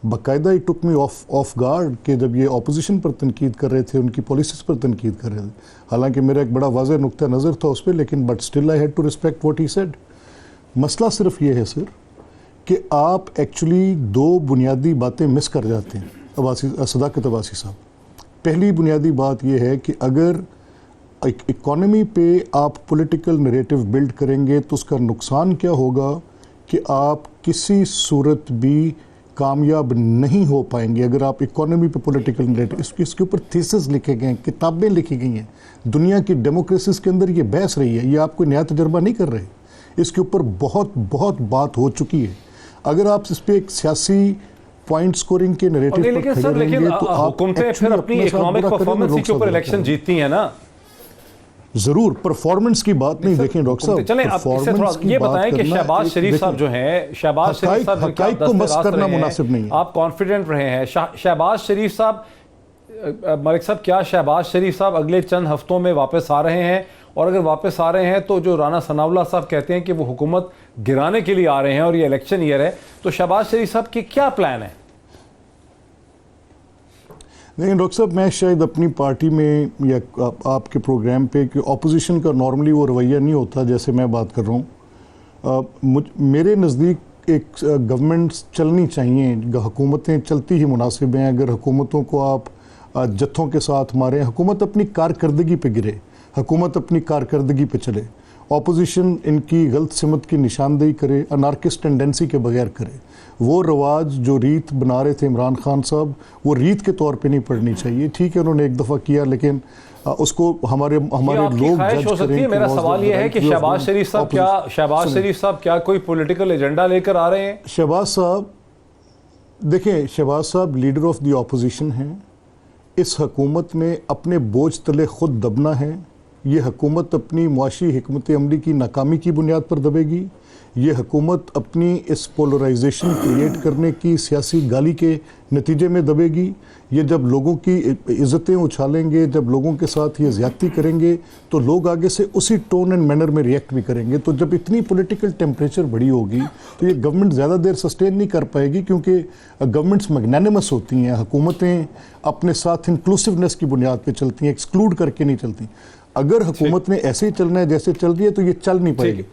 बाकायदा ही टुक मी ऑफ गार्ड कि जब ये अपोजिशन पर तनकीद कर रहे थे, उनकी पॉलिसीज़ पर तनकीद कर रहे थे। हालांकि मेरा एक बड़ा वाज़ेह नुक्ता नज़र था उस पर, लेकिन but still I had to respect what he said. मसला सिर्फ ये है सर कि आप एक्चुअली 2 बुनियादी बातें मिस कर जाते हैं सदाकत अब्बासी साहब। पहली बुनियादी बात यह है कि अगर इकोनॉमी पे आप पॉलिटिकल नैरेटिव बिल्ड करेंगे तो उसका नुकसान क्या होगा कि आप किसी सूरत भी कामयाब नहीं हो पाएंगे। अगर आप इकोनॉमी पे पॉलिटिकल नैरेटिव, इसके ऊपर थीसिस लिखे गए हैं, किताबें लिखी गई हैं, दुनिया की डेमोक्रेसीज के अंदर ये बहस रही है, ये आप कोई नया तजर्बा नहीं कर रहे, इसके ऊपर बहुत बात हो चुकी है। अगर आप इस पर एक सियासी पॉइंट स्कोरिंग के नैरेटिव पर खड़े रहेंगे तो आप हुकूमतें फिर अपनी इकोनॉमिक परफॉर्मेंस के ऊपर इलेक्शन जीतती हैं ना। जरूर, परफॉर्मेंस की बात नहीं देखें डॉक्टर साहब। चलें अब इससे थोड़ा ये बताएं कि शहबाज शरीफ साहब जो हैं, शहबाज शरीफ साहब हक़ाइक़ को मस करना मुनासिब नहीं है। आप कॉन्फिडेंट रहे हैं शहबाज शरीफ साहब, मलिक साहब, क्या शहबाज शरीफ साहब अगले चंद हफ्तों में वापस आ रहे हैं? और अगर वापस आ रहे हैं तो जो राना सनाउल्लाह साहब कहते हैं कि वो हुकूमत गिराने के लिए आ रहे हैं और ये इलेक्शन ईयर है, तो शहबाज शरीफ साहब के क्या प्लान है? लेकिन डॉक्टर साहब, मैं शायद अपनी पार्टी में या आपके प्रोग्राम पे कि ऑपोजिशन का नॉर्मली वो रवैया नहीं होता जैसे मैं बात कर रहा हूँ। मेरे नज़दीक एक गवर्नमेंट चलनी चाहिए, हुकूमतें चलती ही मुनासिब हैं। अगर हुकूमतों को आप जत्थों के साथ मारें, हुकूमत अपनी कारकर्दगी पे गिरे, हुकूमत अपनी कारकर्दगी पे चले, ऑपोजिशन इनकी गलत सिमत की निशानदेही करे, अनार्किस्ट टेंडेंसी के बगैर करे। वो रवाज जो रीत बना रहे थे इमरान खान साहब, वो रीत के तौर पे नहीं पढ़नी चाहिए। ठीक है, उन्होंने एक दफ़ा किया, लेकिन उसको हमारे लोग जज हो सकती है। मेरा सवाल ये है कि शहबाज शरीफ साहब क्या कोई पॉलिटिकल एजेंडा लेकर आ रहे हैं? शहबाज साहब, देखें, शहबाज साहब लीडर ऑफ द ऑपोजिशन हैं। इस हुकूमत में अपने बोझ तले खुद दबना है, ये हुकूमत अपनी मुआशी हिकमत अमली की नाकामी की बुनियाद पर दबेगी, ये हुकूमत अपनी इस पोलराइजेशन क्रिएट करने की सियासी गाली के नतीजे में दबेगी। ये जब लोगों की इज़्ज़तें उछालेंगे, जब लोगों के साथ ये ज़्यादती करेंगे तो लोग आगे से उसी टोन एंड मैनर में रिएक्ट भी करेंगे। तो जब इतनी पॉलिटिकल टेम्परेचर बड़ी होगी तो ये गवर्नमेंट ज़्यादा देर सस्टेन नहीं कर पाएगी, क्योंकि गवर्नमेंट्स मैग्नानिमस होती हैं, हुकूमतें अपने साथ इंक्लूसिवनेस की बुनियाद पर चलती हैं, एक्सक्लूड करके नहीं चलती। अगर हुकूमत ने ऐसे ही चलना है जैसे चल रही है तो ये चल नहीं पाएगी।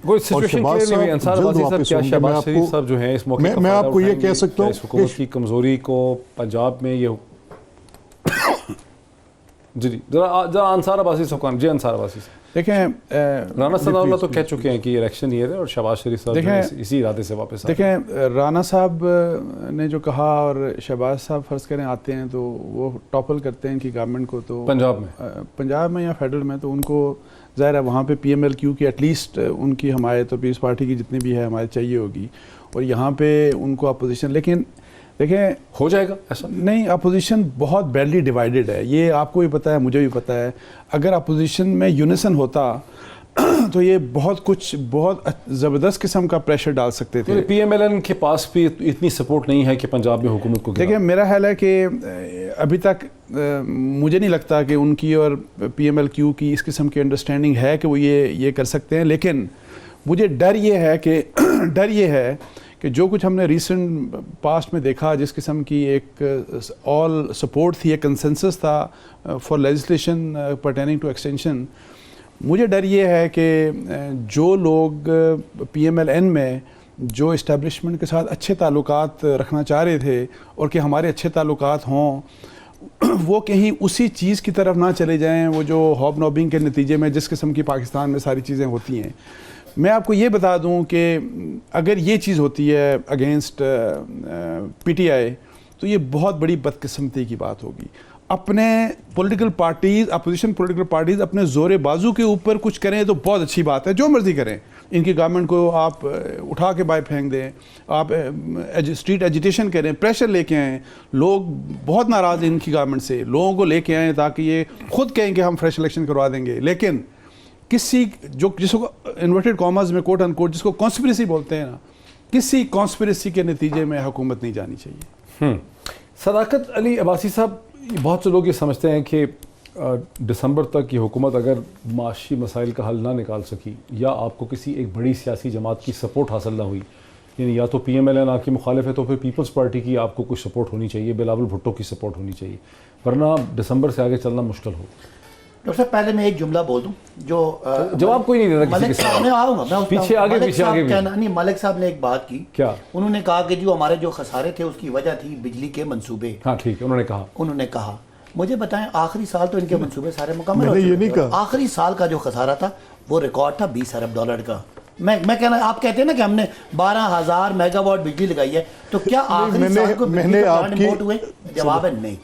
मैं आपको ये कह सकता हूँ हुकूमत की कमजोरी को पंजाब में ये जी जरा अंसार अब्बासी साहब, जी अंसार अब्बासी साहब देखें, राना सनाउल्लाह तो कह चुके हैं कि इलेक्शन ईयर है और शहबाज शरीफ साहब इसी इरादे से वापस देखें, राना साहब ने जो कहा और शहबाज साहब फर्ज करें आते हैं तो वो टॉपल करते हैं कि गवर्नमेंट को तो पंजाब में या फेडरल में तो उनको ज़ाहिर है वहाँ पे PMLQ की एटलीस्ट उनकी हमायत और पीपल्स पार्टी की जितनी भी है हमायत चाहिए होगी, और यहाँ पे उनको अपोजिशन, लेकिन देखें हो जाएगा ऐसा नहीं, अपोजिशन बहुत बैडली डिवाइडेड है, ये आपको भी पता है, मुझे भी पता है। अगर अपोजिशन में यूनिसन होता तो ये बहुत ज़बरदस्त किस्म का प्रेशर डाल सकते थे। PMLN के पास भी इतनी सपोर्ट नहीं है कि पंजाब में हुकूमत को देखिए, मेरा ख्याल है कि अभी तक मुझे नहीं लगता कि उनकी और PMLQ की इस किस्म की अंडरस्टैंडिंग है कि वो ये कर सकते हैं, लेकिन मुझे डर ये है कि जो कुछ हमने रिसेंट पास्ट में देखा, जिस किस्म की एक ऑल सपोर्ट थी, एक कंसेंसस था for legislation pertaining to extension, मुझे डर ये है कि जो लोग PMLN में जो इस्टेब्लिशमेंट के साथ अच्छे ताल्लुकात रखना चाह रहे थे और कि हमारे अच्छे ताल्लुकात हों, वो कहीं उसी चीज़ की तरफ ना चले जाएं, वो जो हॉबनॉबिंग के नतीजे में जिस किस्म की पाकिस्तान में सारी चीज़ें होती हैं। मैं आपको ये बता दूं कि अगर ये चीज़ होती है अगेंस्ट PTI तो ये बहुत बड़ी बदकिस्मती की बात होगी। अपने political parties, opposition political parties अपने ज़ोरे बाजू के ऊपर कुछ करें तो बहुत अच्छी बात है, जो मर्ज़ी करें। इनकी गवर्नमेंट को आप उठा के बाहर फेंक दें, आप स्ट्रीट एजिटेशन करें, प्रेशर लेके आएँ, लोग बहुत नाराज़ हैं इनकी गवर्नमेंट से, लोगों को लेके आएँ ताकि ये खुद कहें कि हम फ्रेश इलेक्शन करवा देंगे। लेकिन किसी जिसको इन्वर्टेड कॉमर्स में कोट अनकोट जिसको कॉन्स्पिरेसी बोलते हैं ना, किसी कॉन्स्पिरेसी के नतीजे में हुकूमत नहीं जानी चाहिए। सदाकत अली अब्बासी साहब, बहुत से लोग ये समझते हैं कि दिसंबर तक ये हुकूमत अगर माशी मसाइल का हल ना निकाल सकी या आपको किसी एक बड़ी सियासी जमात की सपोर्ट हासिल ना हुई, यानी या तो PMLN आपकी मुखालिफ है तो फिर पीपल्स पार्टी की आपको कुछ सपोर्ट होनी चाहिए, बिलावल भुट्टो की सपोर्ट होनी चाहिए, वरना दिसंबर से आगे चलना मुश्किल हो। डॉक्टर साहब, पहले मैं एक जुमला बोल दूं जो जवाब कोई नहीं देता किसी के साथ। मैं आऊंगा, मैं पीछे आगे नहीं, मलिक साहब ने एक बात की, क्या उन्होंने कहा कि जो हमारे जो खसारे थे उसकी वजह थी बिजली के मंसूबे। हाँ ठीक है, उन्होंने कहा मुझे बताएं, आखिरी साल तो इनके मंसूबे सारे मुकम्मल हो चुके थे। आखिरी साल का जो खसारा था वो रिकॉर्ड था $20 अरब का। मैं कहना, आप कहते हैं ना कि हमने 12,000 मेगावाट बिजली लगाई है, तो क्या आखिरी साल को बिजली के प्लांट इम्पोर्ट हुए? जवाब है नहीं।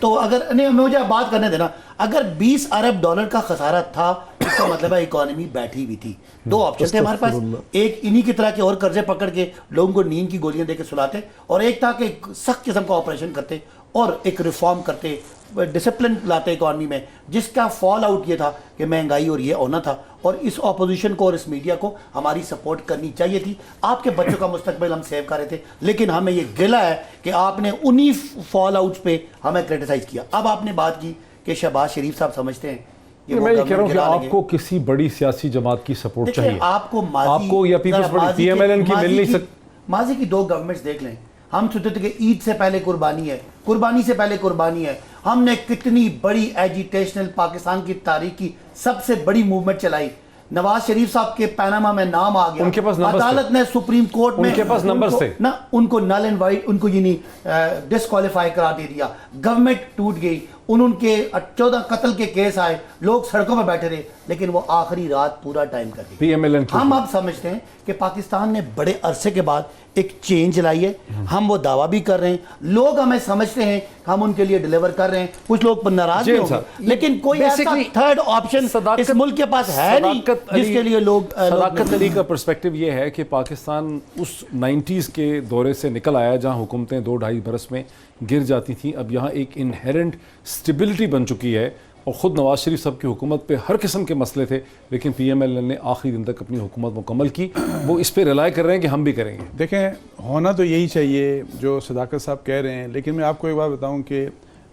तो अगर नहीं, मुझे बात करने देना, अगर $20 अरब का खसारा था इसका मतलब है इकोनॉमी बैठी हुई थी। दो ऑप्शन थे हमारे पास, एक इन्हीं की तरह के और कर्जे पकड़ के लोगों को नींद की गोलियां देकर सुलाते, और एक था कि सख्त किस्म का ऑपरेशन करते और एक रिफॉर्म करते, डिसिप्लिन लाते इकॉनमी में, जिसका फॉल आउट ये था कि महंगाई और ये होना था। और इस ऑपोजिशन को और इस मीडिया को हमारी सपोर्ट करनी चाहिए थी। आपके बच्चों का मुस्तकबिल हम सेव कर रहे थे, लेकिन हमें ये गिला है कि आपने उन्हीं फॉल आउट्स पे हमें क्रिटिसाइज किया। अब आपने बात की कि शहबाज शरीफ साहब समझते हैं, मैं ये कह रहा हूं कि आपको किसी बड़ी सियासी जमात की सपोर्ट चाहिए, आपको या पीपल्स पार्टी PMLN की मिल नहीं सकती। माजी की 2 गवर्नमेंट्स देख लें, हम सोचते थे कि ईद से पहले कुर्बानी है, कुर्बानी से पहले कुर्बानी है। हमने कितनी बड़ी एजिटेशनल पाकिस्तान की तारीख की सबसे बड़ी मूवमेंट चलाई। नवाज शरीफ साहब के पैनामा में नाम आ गया, उनके पास अदालत ने सुप्रीम कोर्ट में उनके पास नंबर्स थे ना, उनको नल एंड वाइड, उनको ये नहीं डिस्क्वालीफाई करा दे दिया। गवर्नमेंट टूट गई, उनके 14 कत्ल के केस आए, लोग सड़कों पर बैठे रहे, लेकिन वो आखिरी रात पूरा टाइम कर दी। PMLN हम अब समझते हैं कि पाकिस्तान ने बड़े अरसे के बाद एक चेंज लाई है। हम वो दावा भी कर रहे हैं, लोग हमें समझते हैं, हम उनके लिए डिलीवर कर रहे हैं। कुछ लोग नाराज भी होंगे, लेकिन कोई ऐसा थर्ड ऑप्शन इस मुल्क के पास है नहीं जिसके लिए लोग। सदाकत अली का पर्सपेक्टिव ये है कि पाकिस्तान उस 90s के दौरे से निकल आया जहां हुकूमतें 2-2.5 बरस में गिर जाती थी। अब यहाँ एक इनहेरेंट स्टेबिलिटी बन चुकी है, और ख़ुद नवाज शरीफ साहब की हुकूमत पे हर किस्म के मसले थे, लेकिन PMLN ने आखिरी दिन तक अपनी हुकूमत मुकम्मल की। वो इस पे रिलाई कर रहे हैं कि हम भी करेंगे। देखें, होना तो यही चाहिए जो सदाकत साहब कह रहे हैं, लेकिन मैं आपको एक बात बताऊं कि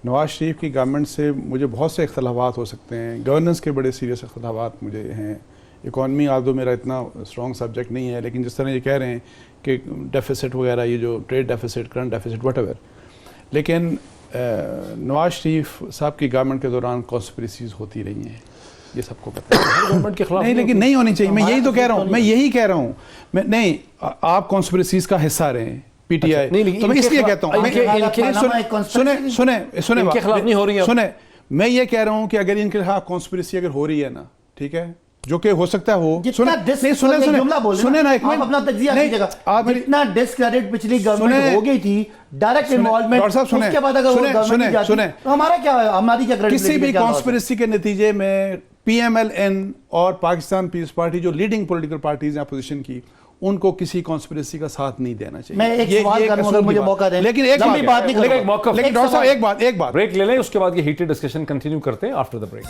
नवाज शरीफ की गवर्नमेंट से मुझे बहुत से इख्तलाफात हो सकते हैं, गवर्नेंस के बड़े सीरियस इख्तलाफात मुझे हैं। इकॉनमी आदो मेरा इतना स्ट्रॉन्ग सब्जेक्ट नहीं है, लेकिन जिस तरह ये कह रहे हैं कि डेफिसिट वगैरह, ये जो trade deficit, current deficit, what लेकिन नवाज शरीफ साहब की गवर्नमेंट के दौरान कॉन्स्पिरेसीज होती रही हैं, ये सबको पता है। गवर्नमेंट के खिलाफ नहीं, लेकिन नहीं होनी चाहिए। मैं यही तो कह रहा हूँ, मैं यही कह रहा हूँ। मैं नहीं, आप कॉन्स्पिरेसीज का हिस्सा रहे हैं, PTI। नहीं, तो मैं इसलिए कहता हूँ, सुने इनके खिलाफ नहीं हो रही है। सुने, मैं ये कह रहा हूँ कि अगर इनके खिलाफ कॉन्स्पिरेसी अगर हो रही है ना, ठीक है, जो कि हो सकता है हो, सुने ना, एक मिनट अपना तज्जिया कीजिएगा। जितना डिस्क्रेडिट पिछली गवर्नमेंट हो गई थी, डायरेक्ट इन्वॉल्वमेंट, उसके बाद अगर वो गवर्नमेंट जाती तो हमारा क्या है, हमारी क्या क्रेडिट? किसी भी कॉन्स्पिरेसी के नतीजे में PMLN और पाकिस्तान पीपल्स पार्टी, जो लीडिंग पॉलिटिकल पार्टीज हैं अपोजिशन की, उनको किसी कॉन्स्पिरेसी का साथ नहीं देना चाहिए। मैं एक सवाल करूंगा, अगर मुझे मौका दें। लेकिन एक बात नहीं, लेकिन डॉक्टर साहब एक बात ब्रेक ले लें, उसके बाद ये हीटेड डिस्कशन कंटिन्यू करते हैं आफ्टर द ब्रेक।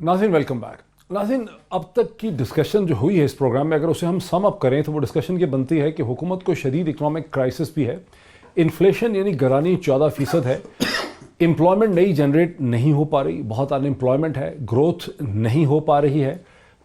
नाज़रीन, वेलकम बैक। नाज़रीन, अब तक की डिस्कशन जो हुई है इस प्रोग्राम में, अगर उसे हम सम अप करें तो वो डिस्कशन ये बनती है कि हुकूमत को शदीद इकनॉमिक क्राइसिस भी है, इन्फ्लेशन यानी गरानी 14% है, एम्प्लॉयमेंट नई जनरेट नहीं हो पा रही, बहुत अनएम्प्लॉयमेंट है, ग्रोथ नहीं हो पा रही है,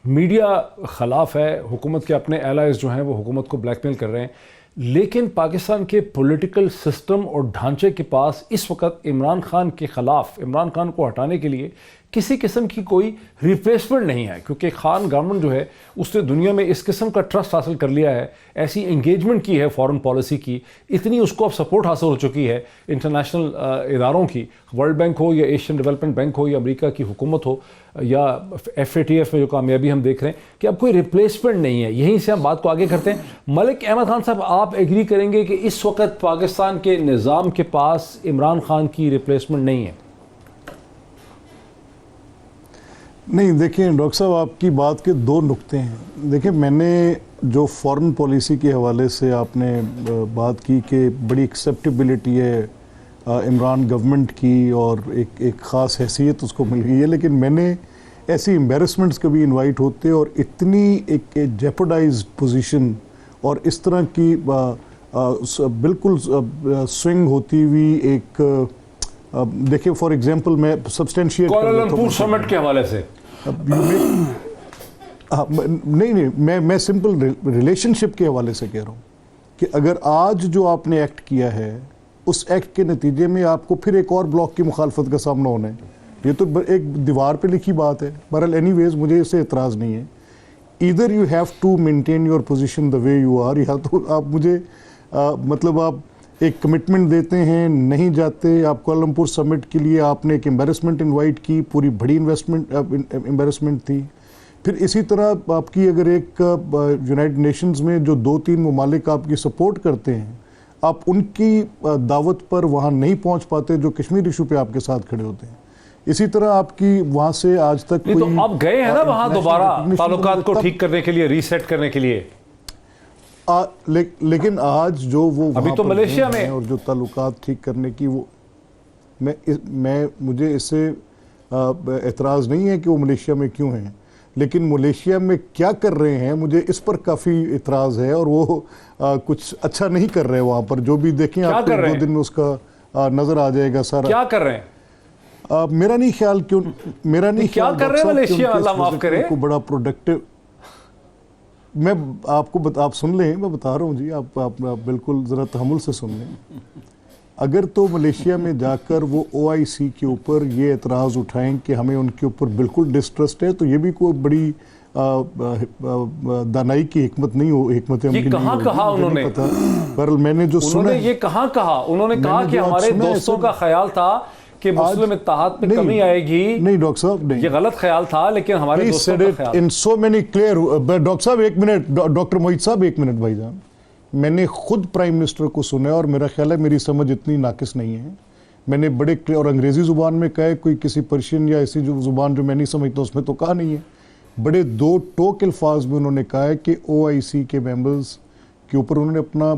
मीडिया खिलाफ है, हुकूमत के अपने एलाइज जो हैं वो हुकूमत को ब्लैकमेल कर रहे हैं। लेकिन पाकिस्तान के पॉलिटिकल सिस्टम और ढांचे के पास इस वक्त इमरान खान के ख़िलाफ़, इमरान खान को हटाने के लिए किसी किस्म की कोई रिप्लेसमेंट नहीं है, क्योंकि खान गवर्नमेंट जो है उसने दुनिया में इस किस्म का ट्रस्ट हासिल कर लिया है, ऐसी एंगेजमेंट की है फॉरेन पॉलिसी की, इतनी उसको अब सपोर्ट हासिल हो चुकी है इंटरनेशनल इदारों की, वर्ल्ड बैंक हो या एशियन डेवलपमेंट बैंक हो या अमेरिका की हुकूमत हो या FATF में जो कामयाबी हम देख रहे हैं कि अब कोई रिप्लेसमेंट नहीं है। यहीं से हम बात को आगे करते हैं। मलिक अहमद खान साहब, आप एग्री करेंगे कि इस वक्त पाकिस्तान के निज़ाम के पास इमरान खान की रिप्लेसमेंट नहीं है? नहीं, देखिए डॉक्टर साहब, आपकी बात के दो नुक्ते हैं। देखिए, मैंने जो फॉरेन पॉलिसी के हवाले से आपने बात की कि बड़ी एक्सेप्टेबिलिटी है इमरान गवर्नमेंट की और एक ख़ास हैसियत उसको मिल गई है, लेकिन मैंने ऐसी एम्बेरसमेंट्स कभी इनवाइट होते और इतनी एक जेपोडाइज्ड पोजीशन और इस तरह की बिल्कुल स्विंग होती हुई एक देखिए, फॉर एग्जांपल मैं सब्सटेंशिएट कुआलालंपुर समिट के हवाले से नहीं, मैं सिंपल रिलेशनशिप के हवाले से कह रहा हूँ कि अगर आज जो आपने एक्ट किया है उस एक्ट के नतीजे में आपको फिर एक और ब्लॉक की मुखालफत का सामना होना है, ये तो एक दीवार पे लिखी बात है। बहरहाल एनीवेज मुझे इससे एतराज़ नहीं है। Either you have to maintain your position the way you are, या तो आप मुझे मतलब आप एक कमिटमेंट देते हैं, नहीं जाते। आप कुआलालंपुर समिट के लिए आपने एक एम्बेरसमेंट इनवाइट की, पूरी बड़ी एम्बेरसमेंट थी। फिर इसी तरह आपकी अगर एक यूनाइटेड नेशंस में जो 2-3 ममालिक आपकी सपोर्ट करते हैं, आप उनकी दावत पर वहाँ नहीं पहुँच पाते जो कश्मीर इशू पे आपके साथ खड़े होते हैं। इसी तरह आपकी वहाँ से आज तक कोई, तो आप गए हैं ना वहाँ दोबारा ताल्लुकात को ठीक करने के लिए, रीसेट करने के लिए। लेकिन आज जो वो अभी तो मलेशिया में और जो ताल्लुकात ठीक करने की वो मुझे इससे एतराज़ नहीं है कि वो मलेशिया में क्यों हैं, लेकिन मलेशिया में क्या कर रहे हैं मुझे इस पर काफ़ी इतराज़ है। और वो कुछ अच्छा नहीं कर रहे वहाँ पर, जो भी देखें आपको 2 दिन में उसका नज़र आ जाएगा सारा। क्या कर रहे हैं? मेरा नहीं ख्याल क्यों, मेरा नहीं क्या कर रहे हैं मलेशिया, अल्लाह माफ करे, को बड़ा प्रोडक्टिव। मैं आपको आप सुन लें, मैं बता रहा हूँ जी, आप बिल्कुल ज़रा तहम्मुल से सुन लें। अगर तो मलेशिया में जाकर वो OIC के ऊपर ये एतराज़ उठाएं कि हमें उनके ऊपर बिल्कुल डिस्ट्रस्ट है, तो ये भी कोई बड़ी दानाई की हिकमत नहीं हो, हिकमत अमली नहीं होगी। कहाँ कहा उन्होंने? पर मैंने जो सुना, ये कहाँ कहा? उन्होंने कहा कि हमारे दोस्तों का ख्याल था कि मुस्लिम इत्तेहाद में कमी आएगी। नहीं डॉक्टर साहब, नहीं, ये गलत ख्याल था, लेकिन हमारे दोस्तों का ख्याल इन सो मेनी क्लियर। डॉक्टर साहब एक मिनट, डॉक्टर मोहित साहब एक मिनट भाईजान, मैंने खुद प्राइम मिनिस्टर को सुना और मेरा ख्याल है मेरी समझ इतनी नाकिस नहीं है। मैंने बड़े क्लियर और अंग्रेजी ज़ुबान में कहा है, कोई किसी पर्शियन या ऐसी जो ज़ुबान जो मैं नहीं समझता उसमें तो कहा नहीं है। बड़े दो टोक अल्फाज में उन्होंने कहा है कि OIC के मेंबर्स के ऊपर उन्होंने अपना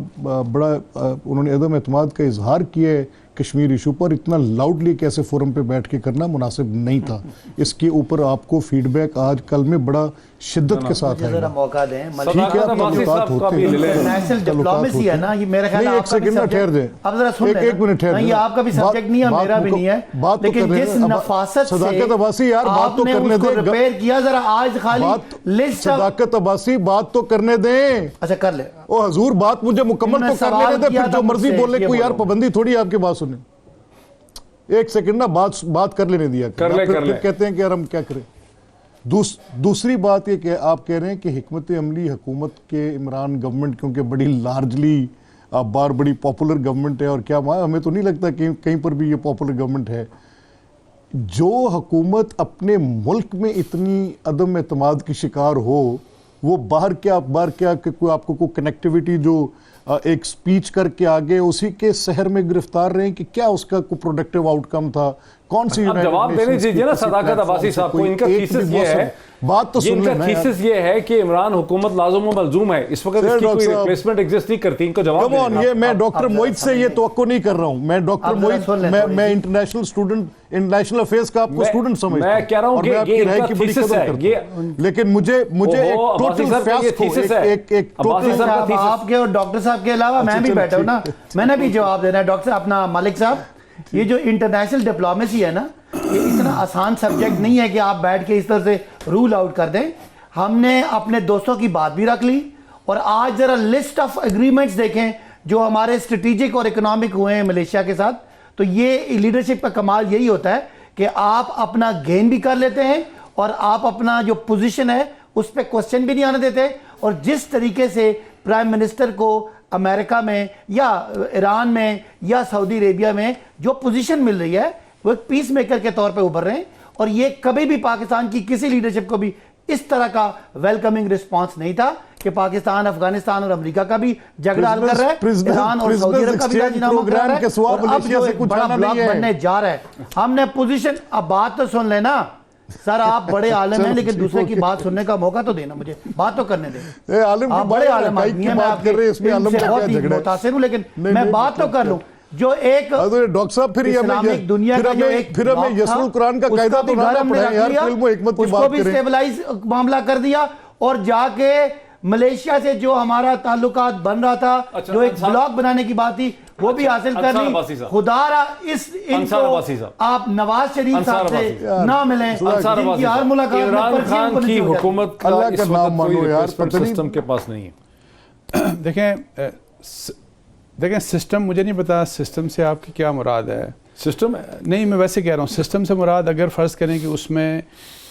उन्होंने अदम एतमाद का इजहार किया है कश्मीर इशू पर। इतना लाउडली कैसे फोरम पे बैठ के करना मुनासिब नहीं था। इसके ऊपर आपको फीडबैक आज कल में बड़ा शिद्दत के साथ मुझे जरा मौका दें। ठीक है, आप मुलाकात होते हैं, इंटरनेशनल डिप्लोमेसी है ना, ये मेरा ख्याल है एक सेकंड ना ठहर दें, अब जरा सुन लें, एक मिनट ठहर दें। ये आपका भी सब्जेक्ट नहीं है, मेरा भी नहीं है, लेकिन जिस नफासत से सदाकत अब्बासी यार बात तो करने दें, रिपेयर किया, जरा आज खाली लिस्ट। सदाकत अब्बासी बात तो करने दें। अच्छा कर ले, ओ हजूर बात मुझे मुकम्मल तो कर लेने दे, फिर जो मर्जी बोले, कोई यार पाबंदी थोड़ी आपकी बात सुने। एक सेकंड ना बात कर लेने दिया कर ले। फिर कहते हैं कि यार हम क्या करें। दूसरी बात ये कि आप कह रहे हैं कि हिकमत अमली हुकूमत के इमरान गवर्नमेंट, क्योंकि बड़ी लार्जली बार बड़ी पॉपुलर गवर्नमेंट है, और क्या हमें तो नहीं लगता कि कहीं पर भी ये पॉपुलर गवर्नमेंट है। जो हुकूमत अपने मुल्क में इतनी अदम एतमाद की शिकार हो, वो बाहर क्या कि कोई आपको कोई कनेक्टिविटी जो एक स्पीच करके आगे उसी के शहर में गिरफ्तार रहे कि क्या उसका कोई प्रोडक्टिव आउटकम था? कौन सी जवाब देने दीजिए ना सदाकत अब्बासी साहब को। इनका थीसिस ये है, बात तो सुन लेना, थीसिस ये है कि इमरान हुकूमत लाज़िम व मलज़ूम है, इस वक्त इसकी कोई रिप्लेसमेंट एग्जिस्ट नहीं करती। इनको जवाब देना। ये मैं डॉक्टर मोहित से ये तवक्को नहीं कर रहा हूं। मैं डॉक्टर मोहित, मैं इंटरनेशनल स्टूडेंट, इंटरनेशनल अफेयर्स का आपको स्टूडेंट समझता हूं। मैं कह रहा हूं कि ये इनका थीसिस है, लेकिन मुझे एक टोटल फैक्ट एक आपके और डॉक्टर साहब के अलावा मैं भी बैठा हूं ना, मैंने भी जवाब देना है। डॉक्टर अपना मालिक साहब, ये जो इंटरनेशनल डिप्लोमेसी है ना, ये इतना आसान सब्जेक्ट नहीं है कि आप बैठ के इस तरह से रूल आउट कर दें। हमने अपने दोस्तों की बात भी रख ली, और आज जरा लिस्ट ऑफ एग्रीमेंट्स देखें जो हमारे स्ट्रेटेजिक और इकोनॉमिक हुए हैं मलेशिया के साथ। तो ये लीडरशिप का कमाल यही होता है कि आप अपना गेन भी कर लेते हैं, और आप अपना जो पोजीशन है उस पर क्वेश्चन भी नहीं आने देते। और जिस तरीके से प्राइम मिनिस्टर को अमेरिका में या ईरान में या सऊदी अरेबिया में जो पोजीशन मिल रही है, वो एक पीस मेकर के तौर पे उभर रहे हैं। और ये कभी भी पाकिस्तान की किसी लीडरशिप को भी इस तरह का वेलकमिंग रिस्पांस नहीं था कि पाकिस्तान अफगानिस्तान और अमेरिका का भी झगड़ा हल कर रहा है, ईरान और सऊदी अरब का भी राजीनामा कर रहा है, और अब जो एक बड़ा ब्लॉक बनने जा रहा है। हमने पोजीशन, अब बात तो सुन लेना सर, आप बड़े आलम हैं, लेकिन दूसरे की बात सुनने का मौका तो देना, मुझे बात तो करने दें। आप बड़े आलम आदमी हैं, मैं आपके बहुत ही मुतासिर हूं, लेकिन मैं बात तो कर लूं। जो एक डॉक्टर साहब फिर इस्लामिक दुनिया का जो एक फिर हमें यसरुल कुरान का कायदा तो ना पढ़ाएं यार, फिल्म में हिकमत की बात उसको भी स्टेबलाइज मामला कर दिया, और जाके मलेशिया से जो हमारा ताल्लुकात बन रहा था, जो एक ब्लॉक बनाने की बात थी, वो भी हासिल कर ली। खुदारा इनको आप नवाज शरीफ साहब से ना मिलें, जिनकी हर मुलाकात इमरान खान की हुकूमत का इस वक्त कोई रिप्लेसमेंट सिस्टम के पास नहीं है। देखें सिस्टम, मुझे नहीं पता सिस्टम से आपकी क्या मुराद है। सिस्टम नहीं, मैं वैसे कह रहा हूँ सिस्टम से मुराद अगर फ़र्ज़ करें कि उसमें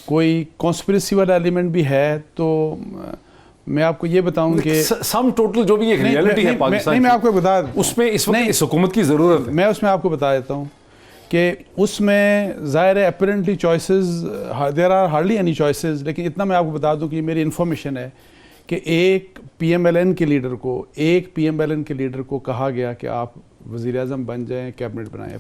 कोई कॉन्स्पिरेसी वाला एलिमेंट भी है, तो मैं आपको ये बताऊं कि सम टोटल जो भी एक रियलिटी है पाकिस्तान नहीं, मैं आपको बता, उसमें इस वक्त इस हुकूमत की ज़रूरत है। मैं उसमें आपको बता देता हूँ कि उसमें ज़ाहिर है apparently choices, there are hardly any choices, लेकिन इतना मैं आपको बता दूँ कि मेरी इन्फॉर्मेशन है कि एक PMLN के लीडर को कहा गया कि आप वज़ीर आज़म बन जाएं, कैबिनेट बनाएं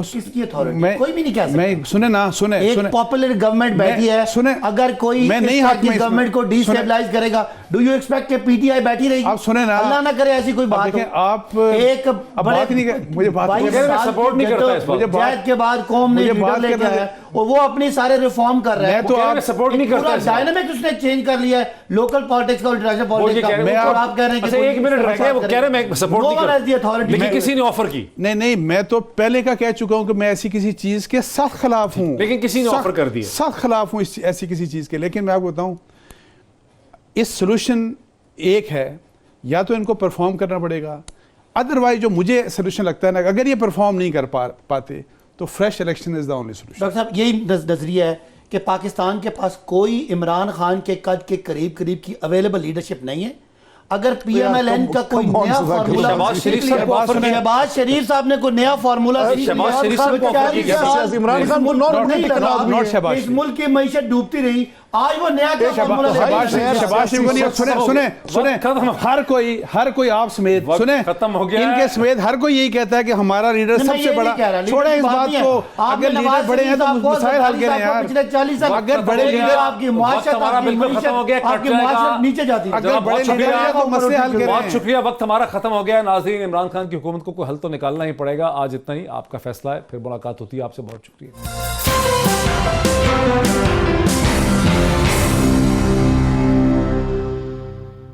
किसकी अथॉरिटी? कोई भी नहीं कह सकता। मैं सुने एक पॉपुलर गवर्नमेंट बैठी है, सुने, अगर कोई मैं नहीं की गवर्नमेंट को डिस्टेबलाइज करेगा, डू यू एक्सपेक्ट कि PTI बैठी रहेगी? आप सुने ना, अल्लाह ना करे ऐसी कोई बात हो। आप एक बड़े मुझे बात सपोर्ट नहीं करता इस बात जैद के बाद कौम ने लीडर लेके आया, और वो अपनी सारे रिफॉर्म कर रहा है, तो आप सपोर्ट नहीं करता। डायनामिक उसने चेंज कर लिया है, लोकल पॉलिटिक्स का और इंटरनेशनल पॉलिटिक्स का। आप कह रहे हैं कि एक मिनट रह गए, वो कह रहे हैं मैं सपोर्ट नहीं करता, लेकिन किसी ने ऑफर की। नहीं, मैं तो पहले का कह चुका हूं कि मैं ऐसी किसी चीज के सख्त खिलाफ हूं, लेकिन किसी ने ऑफर कर दिया, सख्त खिलाफ हूं ऐसी किसी चीज के। लेकिन मैं आपको बताऊं, इस सोल्यूशन एक है, या तो इनको परफॉर्म करना पड़ेगा, अदरवाइज जो मुझे सोल्यूशन लगता है ना, अगर ये परफॉर्म नहीं कर पाते तो fresh election is the only solution. Doctor साहब, यही नजरिया है कि पाकिस्तान के पास कोई इमरान खान के कद के करीब की अवेलेबल लीडरशिप नहीं है। अगर PMLN का कोई नया फार्मूला, शहबाज शरीफ साहब ने कोई नया फार्मूला इस मुल्क की मईशत डूबती रही, आज वो नया क्या फॉर्मूला लेके आए? शहबाज शरीफ को नहीं, सुने हर कोई आप समेत वक्त सुने, खत्म हो गया इनके है। समेत हर कोई यही कहता है कि हमारा लीडर नहीं, मैं सबसे ये बड़ा, नहीं कह रहा, छोड़े इस लीडर की बात बात को, नहीं है। अगर आपने लीडर नवाज बड़े हैं तो शरीफ साहब को, मसाइल हल करें सरदारी साहब यार। को पिछले 40 साल अगर बड़े वक्त लीडर, आपकी माशरत, हमारा आपकी बिल्कुल खत्म हो गया, मईशत, कट आपकी जाएगा। माशरत नीचे जाती है। अगर जनाब, बड़े बहुत लीडर शुक्रिया, हैं तो मसले हल करें। बहुत शुक्रिया, वक्त हमारा खत्म हो गया है। नाज़रीन, इमरान खान की हुकूमत को कोई हल तो निकालना ही पड़ेगा। आज इतना ही, आपका फैसला है, फिर मुलाकात होती है आपसे। बहुत शुक्रिया।